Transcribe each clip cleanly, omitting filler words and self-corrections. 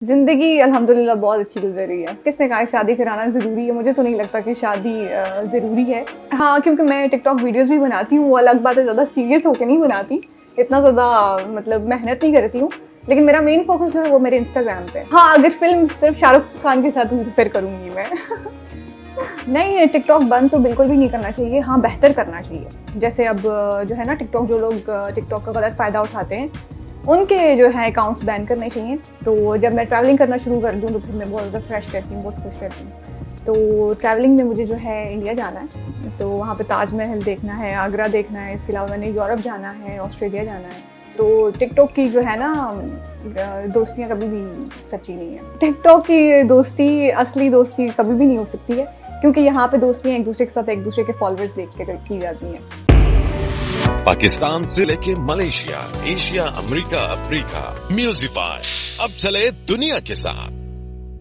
ज़िंदगी अल्हम्दुलिल्लाह बहुत अच्छी गुज़र रही है। किसने कहा शादी कराना ज़रूरी है? मुझे तो नहीं लगता कि शादी ज़रूरी है। हाँ, क्योंकि मैं टिकटॉक वीडियोज़ भी बनाती हूँ, वो अलग बात है, ज़्यादा सीरियस होके नहीं बनाती, इतना ज़्यादा मतलब मेहनत नहीं करती हूँ। लेकिन मेरा मेन फ़ोकस जो है वो मेरे इंस्टाग्राम पे है। हाँ, अगर फ़िल्म सिर्फ शाहरुख खान के साथ हुई तो फिर करूँगी मैं। नहीं, टिकटॉक बंद तो बिल्कुल भी नहीं करना चाहिए, हाँ, बेहतर करना चाहिए। जैसे अब जो है ना टिकटॉक, जो लोग टिकटॉक का गलत फ़ायदा उठाते हैं, उनके जो है अकाउंट्स बैन करने चाहिए। तो जब मैं ट्रैवलिंग करना शुरू कर दूँ तो फिर मैं बहुत ज़्यादा फ्रेश रहती हूँ, बहुत खुश रहती हूँ। तो ट्रैवलिंग में मुझे जो है इंडिया जाना है, तो वहाँ पे ताजमहल देखना है, आगरा देखना है, इसके अलावा मैंने यूरोप जाना है, ऑस्ट्रेलिया जाना है। तो टिकटॉक की जो है ना दोस्तियाँ कभी भी सच्ची नहीं है। टिकटॉक की दोस्ती, असली दोस्ती कभी भी नहीं हो सकती है, क्योंकि यहाँ पे दोस्तियाँ एक दूसरे के साथ एक दूसरे के फॉलोअर्स देख के की जाती हैं। पाकिस्तान से लेके मलेशिया, एशिया, अमेरिका, अफ्रीका, म्यूजिफाई अब चले दुनिया के साथ।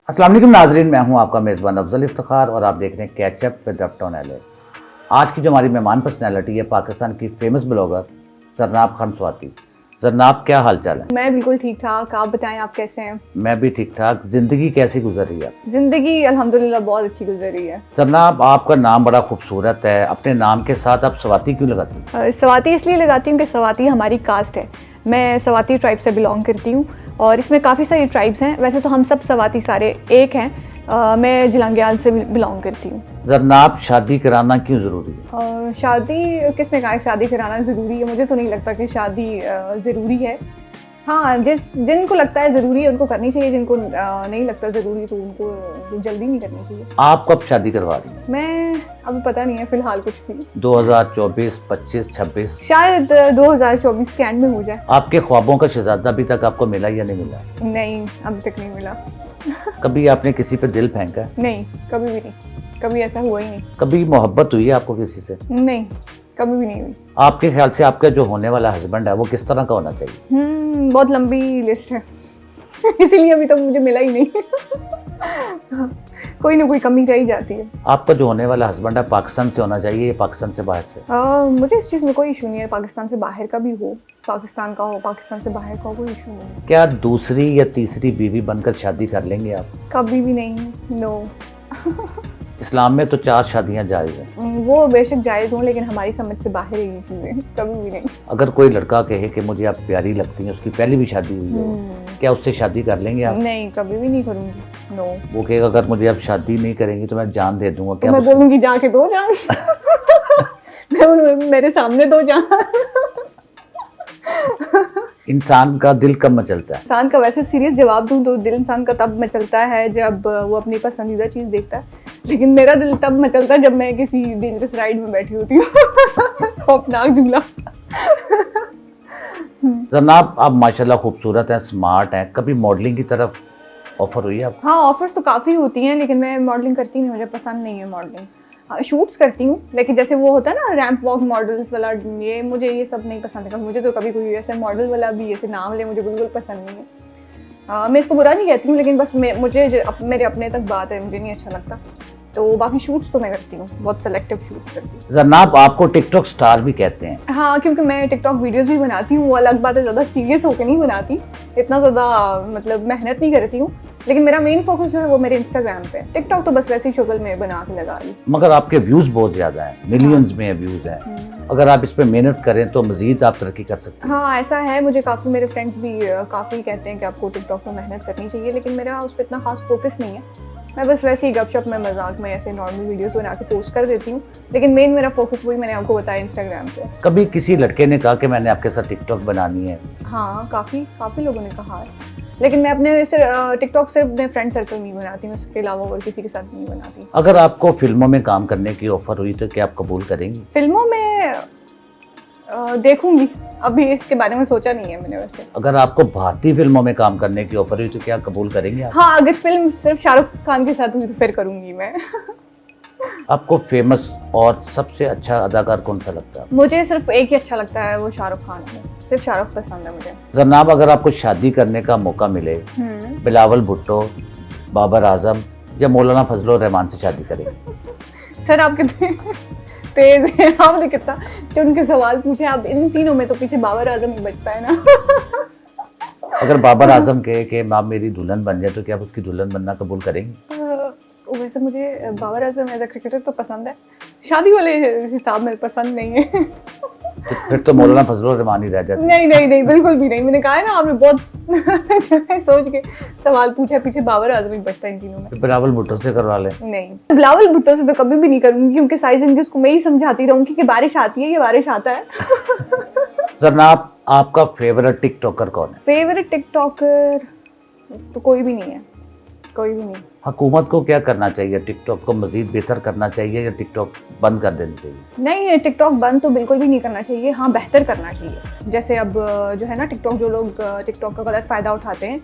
अस्सलाम वालेकुम नाजरीन, मैं हूं आपका मेज़बान अफजल इफ्तिखार और आप देख रहे हैं catch up with uptown LA. आज की जो हमारी मेहमान पर्सनैलिटी है पाकिस्तान की फेमस ब्लॉगर जरनाब खान स्वाति। जरनाब, क्या हाल चाल है? मैं बिल्कुल ठीक ठाक, आप बताएं आप कैसे हैं? मैं भी ठीक ठाक। जिंदगी कैसी गुजर रही है? ज़िंदगी अल्हम्दुलिल्लाह बहुत अच्छी गुजर रही है। जरनाब, आपका नाम बड़ा खूबसूरत है, अपने नाम के साथ आप स्वाति क्यों लगाती हैं? सवाती इसलिए लगाती हूँ कि सवाती हमारी कास्ट है। मैं सवाती ट्राइब से बिलोंग करती हूँ और इसमें काफ़ी सारी ट्राइब्स हैं। वैसे तो हम सब सवाती सारे एक हैं। मैं जिलंग्याल से बिलोंग करती हूँ। जरनाब, शादी कराना क्यों ज़रूरी है? शादी, किसने कहा शादी कराना ज़रूरी है? मुझे तो नहीं लगता कि शादी ज़रूरी है। हाँ, जिनको लगता है ज़रूरी है उनको करनी चाहिए, जिनको नहीं लगता ज़रूरी तो उनको जल्दी नहीं करनी चाहिए। आप कब शादी करवा रही हैं? मैं अभी पता नहीं है फ़िलहाल कुछ भी। 2024, 25, 26? शायद 2024 के एंड में हो जाए। आपके ख्वाबों का शहजादा अभी तक आपको मिला या नहीं मिला? नहीं, अभी तक नहीं मिला। कभी आपने किसी पे दिल फेंका है? नहीं, कभी भी नहीं, कभी ऐसा हुआ ही नहीं। कभी मोहब्बत हुई है आपको किसी से? नहीं, कभी भी नहीं हुई। आपके ख्याल से आपका जो होने वाला हस्बैंड है वो किस तरह का होना चाहिए? बहुत लंबी लिस्ट है। इसीलिए अभी तक मुझे मिला ही नहीं। कोई ना कोई कमी रह ही जाती है। आपका जो होने वाला हस्बैंड है पाकिस्तान से होना चाहिए या पाकिस्तान से बाहर से? मुझे इस चीज़ में कोई इशू नहीं है, पाकिस्तान से बाहर का भी हो, पाकिस्तान का हो, पाकिस्तान से बाहर का हो, कोई इशू नहीं है। क्या दूसरी या तीसरी बीवी बनकर शादी कर लेंगे आप? कभी भी नहीं, नो। इस्लाम में तो 4 शादियां जायज़ हैं। वो बेशक जायज़ हों, लेकिन हमारी समझ से बाहर है ये चीज़ें, कभी भी नहीं। अगर कोई लड़का कहे कि मुझे आप प्यारी लगती हैं, उसकी पहले भी शादी हुई हो, क्या उससे शादी कर लेंगे आप? नहीं, कभी भी नहीं करूँगी, नो। वो कहेगा अगर मुझे आप शादी नहीं करेंगी तो मैं जान दे दूंगा, क्या मैं बोलूँगी जाके दो जान। मैं बोलूँगी मेरे सामने दो जान। इंसान का दिल कब मचलता है? इंसान का वैसे सीरियस जवाब दूं तो दिल इंसान का तब मचलता है जब वो अपनी पसंदीदा चीज़ देखता है, लेकिन मेरा दिल तब मचलता है जब मैं किसी डेंजरस राइड में बैठी होती हूँ। खौफनाक झूला। जनाब, आप माशाल्लाह खूबसूरत हैं, स्मार्ट हैं, कभी मॉडलिंग की तरफ ऑफर हुई है आप? हाँ, ऑफर्स तो काफ़ी होती हैं, लेकिन मैं मॉडलिंग करती नहीं, मुझे पसंद नहीं है मॉडलिंग। हाँ, शूट्स करती हूँ, लेकिन जैसे वो होता है ना रैंप वॉक मॉडल्स वाला, ये सब नहीं पसंद है मुझे। तो कभी कोई ऐसे मॉडल वाला भी ऐसे नाम ले, मुझे बिल्कुल पसंद नहीं है। मैं इसको बुरा नहीं कहती हूँ, लेकिन बस मेरे अपने तक बात है, मुझे नहीं अच्छा लगता। तो बाकी शूट्स तो मैं करती हूँ, बहुत सेलेक्टिव शूट करती हूँ। जनाब, आपको टिकटॉक स्टार भी कहते हैं। हाँ, क्योंकि मैं टिकटॉक वीडियोज़ भी बनाती हूँ, वो अलग बात है, ज़्यादा सीरियस होकर नहीं बनाती, इतना ज़्यादा मतलब मेहनत नहीं करती हूँ। लेकिन मेरा मेन फोकस जो है वो मेरे इंस्टाग्राम पे है। टिकटॉक तो बस वैसी शक्ल में बना के लगा ली। मगर आपके व्यूज बहुत ज्यादा हैं, मिलियंस में व्यूज हैं। अगर आप इस पे मेहनत करें तो मजीद आप तरक्की कर सकते हैं। हाँ, ऐसा है। मुझे काफ़ी मेरे फ्रेंड्स भी काफ़ी कहते हैं कि आपको टिकटॉक में मेहनत करनी चाहिए, लेकिन मेरा उस पर इतना खास फोकस नहीं है। मैं बस वैसे ही गपशप में, मजाक में ऐसे नॉर्मल वीडियोस बना के पोस्ट कर देती हूँ, लेकिन मेन मेरा फोकस वही मैंने आपको बताया, इंस्टाग्राम पे। कभी किसी लड़के ने कहा कि मैंने आपके साथ टिकटॉक बनानी है? हाँ, काफ़ी लोगों ने कहा है, लेकिन मैं अपने टिकटॉक सिर्फ अपने फ्रेंड सर्कल में ही बनाती हूँ, उसके अलावा और किसी के साथ नहीं बनाती। अगर आपको फिल्मों में काम करने की ऑफर हुई तो क्या आप कबूल करेंगी? फिल्मों में देखूंगी, अभी इसके बारे में सोचा नहीं है मैंने वैसे। अगर आपको भारतीय फिल्मों में काम करने की ऑफर हुई तो क्या कबूल करेंगे आप? हाँ, अगर फिल्म सिर्फ शाहरुख खान के साथ हुई तो फिर करूंगी मैं। आपको फेमस और सबसे अच्छा अदाकार कौन सा लगता है? मुझे सिर्फ एक ही अच्छा लगता है, वो शाहरुख खान है, सिर्फ शाहरुख पसंद है मुझे। जनाब, अगर आपको शादी करने का मौका मिले, बिलावल भुट्टो, बाबर आजम या मौलाना फजल रहमान से शादी करेंगे? सर, आप कितने तेज हैं, आपने कितना चुन के सवाल पूछे। आप इन तीनों में तो पीछे बाबर आजम ही बचता है ना। अगर बाबर आजम कहे कि आप मेरी दुल्हन बन जाए तो क्या आप उसकी दुल्हन बनना कबूल करेंगी? वैसे मुझे Babar Azam as a cricketer तो पसंद है, शादी वाले हिसाब में पसंद नहीं है। तो फिर तो मौलाना फजलुर रहमान ही रह जाते। नहीं नहीं नहीं, बिल्कुल भी नहीं। मैंने कहा है ना, आपने बहुत सोच के सवाल पूछा, पीछे बाबर आजम ही बचता है इन तीनों में। फिर बिलावल भुट्टो से करवा ले। नहीं, बिलावल भुट्टो से तो कभी भी नहीं करूंगी, क्योंकि सारी जिंदगी उसको मैं ही समझाती रहूंगी कि बारिश आती है, ये बारिश आता है। जरनाब, आपका फेवरेट टिकटॉकर कौन है? फेवरेट टिकटॉकर तो कोई भी नहीं है, कोई भी नहीं। हुकूमत को क्या करना चाहिए? टिकटॉक को मजीद बेहतर करना चाहिए या टिकटॉक बंद कर देनी चाहिए? नहीं, टिकटॉक बंद तो बिल्कुल भी नहीं करना चाहिए, हाँ बेहतर करना चाहिए। जैसे अब जो है ना, टिकटॉक जो लोग टिकटॉक का गलत फ़ायदा उठाते हैं,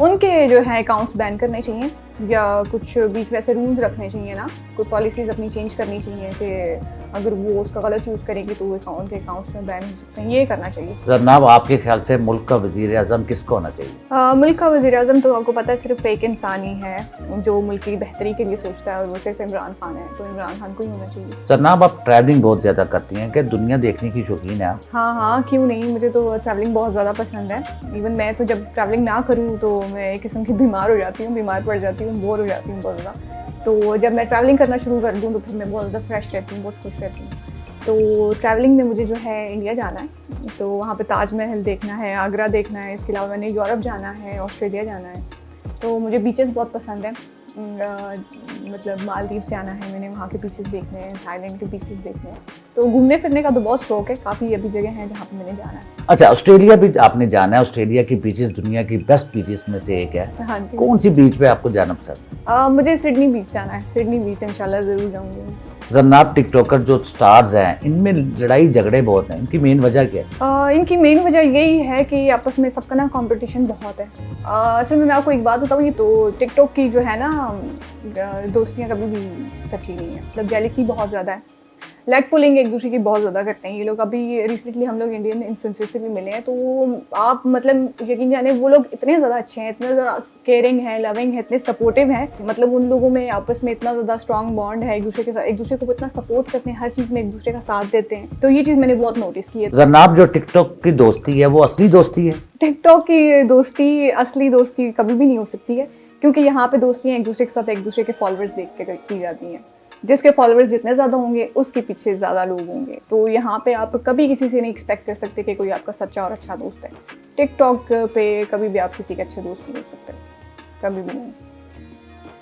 उनके जो है अकाउंट्स बैन करने चाहिए, या कुछ बीच में ऐसे रूल्स रखने चाहिए ना, कुछ पॉलिसीज़ अपनी चेंज करनी चाहिए कि अगर वो उसका गलत यूज़ करेंगे तो उनके अकाउंट्स में बैन हो सकते हैं, ये करना चाहिए। जरनाब, आपके ख्याल से मुल्क का वज़ीर आज़म किसको होना चाहिए? मुल्क का वज़ीर आज़म तो आपको पता है सिर्फ एक इंसान ही है जो मुल्क की बेहतरी के लिए सोचता है, और वो सिर्फ इमरान खान है, तो इमरान खान को ही होना चाहिए। जरनाब, आप ट्रैवलिंग बहुत ज़्यादा करती हैं, क्या दुनिया देखने की शौकीन है आप? हाँ हाँ, क्यों नहीं, मुझे तो ट्रैवलिंग बहुत ज़्यादा पसंद है। इवन मैं तो जब ट्रैवलिंग ना करूँ तो मैं एक किस्म की बीमार हो जाती हूँ, बीमार पड़ जाती हूँ, बोर हो जाती हूँ बहुत ज़्यादा। तो जब मैं ट्रैवलिंग करना शुरू कर दूँ तो फिर मैं बहुत ज़्यादा फ्रेश रहती हूँ, बहुत खुश रहती हूँ। तो ट्रैवलिंग में मुझे जो है इंडिया जाना है, तो वहाँ पे ताजमहल देखना है, आगरा देखना है, इसके अलावा मैंने यूरोप जाना है, ऑस्ट्रेलिया जाना है। तो मुझे बीचेस बहुत पसंद है, मतलब मालदीव से आना है, मैंने वहाँ के बीचेस देखने हैं, थाईलैंड के बीचेस देखने हैं। तो घूमने फिरने का तो बहुत शौक है, काफ़ी अभी जगह हैं जहाँ पे मैंने जाना है। अच्छा, ऑस्ट्रेलिया भी आपने जाना है। ऑस्ट्रेलिया की बीचेस दुनिया की बेस्ट बीचेस में से एक है। हाँ जी। कौन सी बीच पे आपको जाना पसंद है? मुझे सिडनी बीच जाना है, सिडनी बीच इंशाल्लाह ज़रूर जाऊँगी। जरनाब, टिकटॉकर जो स्टार्स हैं, इनमें लड़ाई झगड़े बहुत हैं, इनकी मेन वजह क्या है? इनकी मेन वजह यही है कि आपस में सबका ना कंपटीशन बहुत है। असल में मैं आपको एक बात बताऊँ, ये तो टिकटॉक की जो है ना दोस्तियाँ कभी भी सच्ची नहीं है, मतलब जेलिसी बहुत ज़्यादा है, लेग पुलिंग एक दूसरे की बहुत ज़्यादा करते हैं ये लोग। अभी रिसेंटली हम लोग इंडियन इन्फ्लुएंसर्स से भी मिले हैं, तो आप मतलब यकीन जाने वो लोग इतने ज़्यादा अच्छे हैं, इतने ज़्यादा केयरिंग है, लविंग है, इतने सपोर्टिव हैं, मतलब उन लोगों में आपस में इतना ज़्यादा स्ट्रॉन्ग बॉन्ड है, एक दूसरे के साथ, एक दूसरे को इतना सपोर्ट करते हैं, हर चीज़ में एक दूसरे का साथ देते हैं। तो ये चीज़ मैंने बहुत नोटिस की है। जरनाब, जो टिकटॉक की दोस्ती है वो असली दोस्ती है? टिकटॉक की दोस्ती असली दोस्ती कभी भी नहीं हो सकती है, क्योंकि यहाँ पे दोस्तियाँ एक दूसरे के साथ एक दूसरे के फॉलोअर्स देख के की जाती हैं। जिसके फॉलोअर्स जितने ज़्यादा होंगे उसके पीछे ज़्यादा लोग होंगे, तो यहाँ पे आप कभी किसी से नहीं एक्सपेक्ट कर सकते कि कोई आपका सच्चा और अच्छा दोस्त है। टिकटॉक पे कभी भी आप किसी के अच्छे दोस्त नहीं हो सकते, कभी भी नहीं।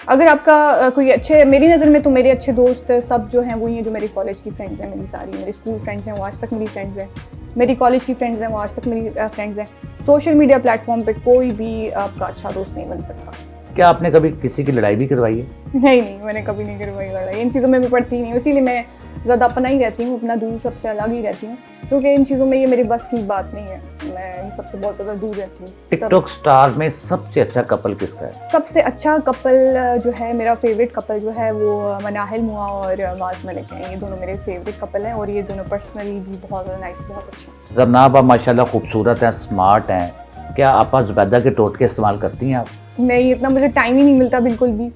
अगर आपका कोई अच्छे, मेरी नज़र में तो मेरे अच्छे दोस्त सब जो हैं वही हैं जो मेरी कॉलेज की फ्रेंड्स हैं, मेरी सारी मेरी स्कूल फ्रेंड्स हैं वो आज तक मेरी फ्रेंड्स हैं, मेरी कॉलेज की फ्रेंड्स हैं वो आज तक मेरी फ्रेंड्स हैं। सोशल मीडिया प्लेटफॉर्म पे कोई भी आपका अच्छा दोस्त नहीं बन सकता। क्या आपने कभी किसी की लड़ाई भी करवाई है? नहीं, मैंने कभी नहीं करवाई लड़ाई, इन चीज़ों में मैं पढ़ती नहीं हूँ, इसीलिए मैं ज़्यादा अपना ही रहती हूँ, अपना दूर सबसे अलग ही रहती हूँ, क्योंकि इन चीज़ों में ये मेरी बस की बात नहीं है, मैं इन सबसे बहुत ज़्यादा दूर रहती हूँ। टिकटॉक स्टार में सबसे अच्छा कपल किसका है? सबसे अच्छा कपल जो है, मेरा फेवरेट कपल जो है वो मनाहिल मुआ और माज मलिक हैं। ये दोनों मेरे फेवरेट कपल हैं और ये दोनों पर्सनली भी बहुत ज़्यादा नाइस, बहुत अच्छे हैं। जरनाब, आप माशाल्लाह खूबसूरत हैं, स्मार्ट हैं, क्या आप ज़ुबैदा के टोटके इस्तेमाल करती हैं आप? नहीं, इतना मुझे टाइम ही नहीं मिलता बिल्कुल भी,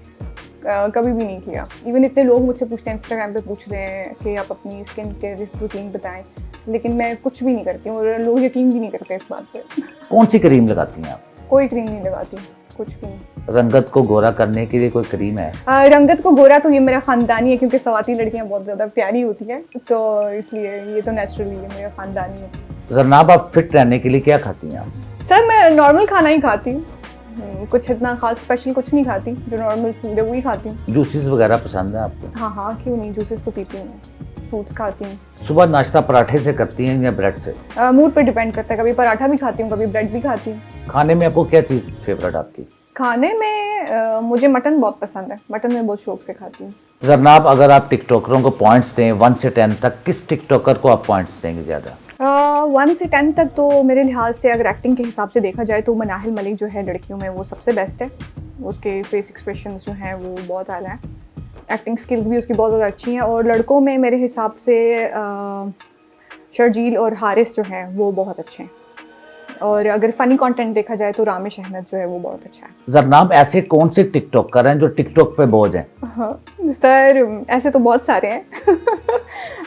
कभी भी नहीं किया। इवन इतने लोग मुझसे पूछते हैं, इंस्टाग्राम पे पूछ रहे हैं कि आप अपनी स्किन केयर रूटीन बताएं, लेकिन मैं कुछ भी नहीं करती हूँ और लोग यकीन भी नहीं करते इस बात पे। कौन सी क्रीम लगाती हैं आप? कोई क्रीम नहीं लगाती, कुछ भी नहीं। रंगत को गोरा करने के लिए कोई क्रीम है? रंगत को गोरा तो ये मेरा ख़ानदानी है, क्योंकि सवाती लड़कियाँ बहुत ज़्यादा प्यारी होती हैं, तो इसलिए ये तो नेचुरली है, मेरा ख़ानदानी है। जरनाब, आप फिट रहने के लिए क्या खाती हैं आप? सर मैं नॉर्मल खाना ही खाती हूँ, कुछ इतना खास स्पेशल कुछ नहीं खाती, जो नॉर्मल फूड है वही खाती हूँ। जूसेस वगैरह पसंद है आपको? हाँ, क्यों नहीं, जूसेस तो पीती हूँ, फ्रूट्स खाती हूँ। सुबह नाश्ता पराठे से करती हैं या ब्रेड से? मूड पे डिपेंड करता है, कभी पराठा भी खाती हूँ, कभी ब्रेड भी खाती हूँ। खाने में आपको क्या चीज़ फेवरेट आपकी? खाने में मुझे मटन बहुत पसंद है, मटन मैं बहुत शौक से खाती हूँ। जरनाब, अगर आप टिकटॉकरों को पॉइंट्स दें 1 से 10 तक, किस टिकटॉकर को आप पॉइंट्स देंगे ज़्यादा? 1 से 10 तक तो मेरे लिहाज से अगर एक्टिंग के हिसाब से देखा जाए तो मनाहिल मलिक जो है लड़कियों में वो सबसे बेस्ट है। उसके फेस एक्सप्रेशंस जो हैं वो बहुत आला हैं, एक्टिंग स्किल्स भी उसकी बहुत ज़्यादा अच्छी हैं। और लड़कों में मेरे हिसाब से शर्जील और हारिस जो हैं वो बहुत अच्छे हैं और अगर फ़नी कंटेंट देखा जाए तो रामेश अहमद जो है वो बहुत अच्छा है। जरनाब ऐसे कौन से टिकटॉकर हैं जो टिकटॉक पे बोझ हैं? हाँ सर, ऐसे तो बहुत सारे हैं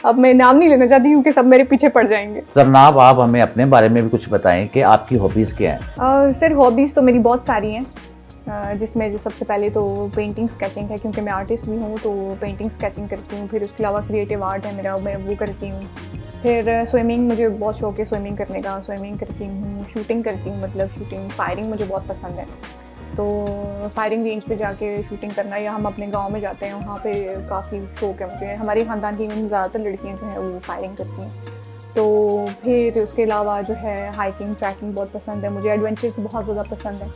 अब मैं नाम नहीं लेना चाहती क्योंकि सब मेरे पीछे पड़ जाएंगे। जरनाब आप हमें अपने बारे में भी कुछ बताएं कि आपकी हॉबीज़ क्या हैं? सर हॉबीज़ तो मेरी बहुत सारी हैं, जिसमें जो सबसे पहले तो पेंटिंग स्केचिंग है, क्योंकि मैं आर्टिस्ट भी हूँ तो पेंटिंग स्केचिंग करती हूँ। फिर उसके अलावा क्रिएटिव आर्ट है मेरा, मैं वो करती हूँ। फिर स्विमिंग, मुझे बहुत शौक है स्विमिंग करने का, स्विमिंग करती हूँ। शूटिंग करती हूँ, मतलब शूटिंग, फायरिंग मुझे बहुत पसंद है, तो फायरिंग रेंज पे जाके शूटिंग करना, या हम अपने गांव में जाते हैं वहाँ पे काफ़ी शौक है मुझे। हमारे ख़ानदान की ज़्यादातर लड़कियाँ जो हैं वो फायरिंग करती हैं। तो फिर उसके अलावा जो है हाइकिंग, ट्रैकिंग बहुत पसंद है मुझे। एडवेंचर्स बहुत ज़्यादा पसंद है,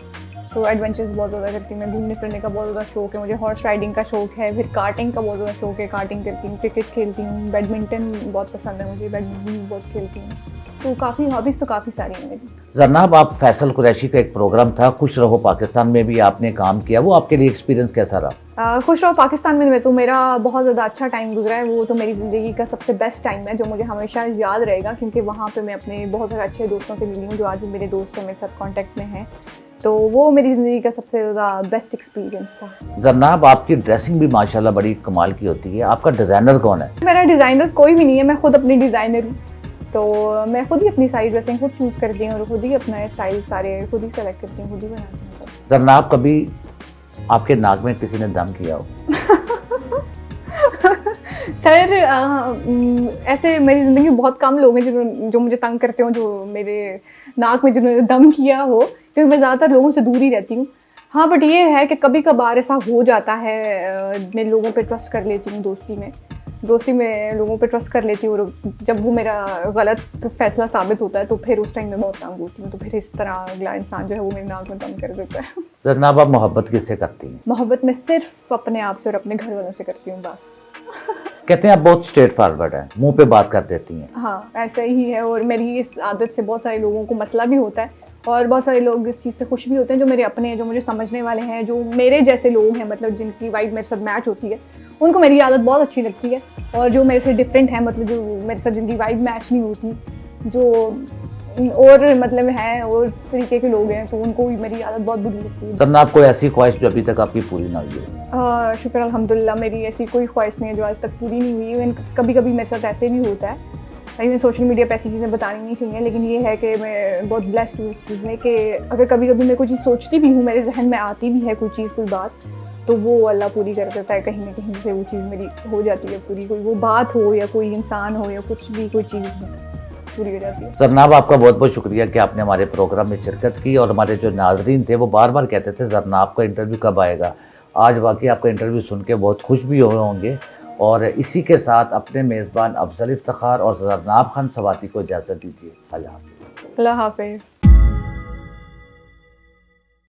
तो एडवेंचर्स बहुत ज़्यादा करती हूँ मैं। घूमने फिरने का बहुत ज़्यादा शौक है मुझे। हॉर्स राइडिंग का शौक है, फिर कार्टिंग का बहुत ज़्यादा शौक है, कार्टिंग करती हूँ। क्रिकेट खेलती हूँ, बैडमिंटन बहुत पसंद है मुझे, बैडमिंटन बहुत खेलती हूँ। तो काफ़ी हॉबीज़ तो काफ़ी सारी हैं मेरी। जरनाब आप फैसल कुरैशी का एक प्रोग्राम था खुश रहो पाकिस्तान में भी आपने काम किया, वो आपके लिए एक्सपीरियंस कैसा रहा? खुश रहो पाकिस्तान में तो मेरा बहुत ज़्यादा अच्छा टाइम गुजरा है। वो तो मेरी ज़िंदगी का सबसे बेस्ट टाइम है जो मुझे हमेशा याद रहेगा, क्योंकि वहाँ पे मैं अपने बहुत सारे अच्छे दोस्तों से मिली हूँ जो आज भी मेरे दोस्त हैं, मेरे साथ कांटेक्ट में हैं। तो वो मेरी ज़िंदगी का सबसे ज़्यादा बेस्ट एक्सपीरियंस था। जरनाब आपकी ड्रेसिंग भी माशाल्लाह बड़ी कमाल की होती है, आपका डिज़ाइनर कौन है? मेरा डिज़ाइनर कोई भी नहीं है, मैं खुद अपनी डिज़ाइनर हूँ। तो मैं खुद ही अपनी सारी ड्रेसिंग खुद चूज़ करती हूँ और खुद ही अपना स्टाइल सारे खुद ही सेलेक्ट करती हूँ, खुद ही बनाती हूँ। जरनाब कभी आपके नाक में किसी ने दम किया हो? सर ऐसे मेरी ज़िंदगी में बहुत कम लोग हैं जो मुझे तंग करते हो, जो मेरे नाक में जिन्होंने दम किया हो, क्योंकि मैं ज़्यादातर लोगों से दूर ही रहती हूँ। हाँ, बट ये है कि कभी कभार ऐसा हो जाता है, मैं लोगों पे ट्रस्ट कर लेती हूँ। दोस्ती में लोगों पे ट्रस्ट कर लेती हूँ, और जब वो मेरा गलत फैसला साबित होता है तो फिर उस टाइम में बहुत तंग होती हूँ। तो फिर इस तरह अगला इंसान जो है वो मेरे नाक में दम कर देता है। जरनाब आप मोहब्बत किससे करती हैं? मोहब्बत मैं सिर्फ अपने आप से और अपने घर वालों से करती हूँ बस। कहते हैं आप बहुत स्ट्रेट फॉरवर्ड हैं, मुंह पे बात कर देती हैं। हाँ, ऐसा ही है, और मेरी इस आदत से बहुत सारे लोगों को मसला भी होता है, और बहुत सारे लोग इस चीज़ से खुश भी होते हैं जो मेरे अपने हैं, जो मुझे समझने वाले हैं, जो मेरे जैसे लोग हैं, मतलब जिनकी वाइब मेरे साथ मैच होती है, उनको मेरी आदत बहुत अच्छी लगती है। और जो मेरे से डिफरेंट है, मतलब जो मेरे साथ जिनकी वाइब मैच नहीं होती, जो और मतलब हैं और तरीके के लोग हैं, तो उनको भी मेरी आदत बहुत बुरी लगती है। जरनाब कोई ऐसी ख्वाहिश जो अभी तक आपकी पूरी ना हुई हो? शुक्र अल्हम्दुलिल्लाह, मेरी ऐसी कोई ख्वाहिश नहीं है जो आज तक पूरी नहीं हुई। इवन कभी कभी मेरे साथ ऐसे भी होता है, मैं सोशल मीडिया पे ऐसी चीज़ें बतानी नहीं चाहिए, लेकिन ये है कि मैं बहुत ब्लेस्ड हूँ इस चीज़ में कि अगर कभी कभी मैं कोई चीज़ सोचती भी हूँ, मेरे जहन में आती भी है कोई चीज़, कोई बात, तो वो अल्लाह पूरी कर देता है। कहीं ना कहीं से वो चीज़ मेरी हो जाती है पूरी, कोई वो बात हो या कोई इंसान हो या कुछ भी, कोई चीज़ पूरी हो जाती है। जरनाब आपका बहुत बहुत शुक्रिया कि आपने हमारे प्रोग्राम में शिरकत की, और हमारे जो नाजरीन थे वो बार बार कहते थे जरनाब का इंटरव्यू कब आएगा। आज वाकई आपका इंटरव्यू सुन के बहुत खुश भी हुए होंगे। और इसी के साथ अपने मेज़बान अफजल इफ्तिखार और जरनाब खान सवाती को इजाज़त दीजिए। अल्लाह हाफ़िज़। अल्लाह हाफ़िज़।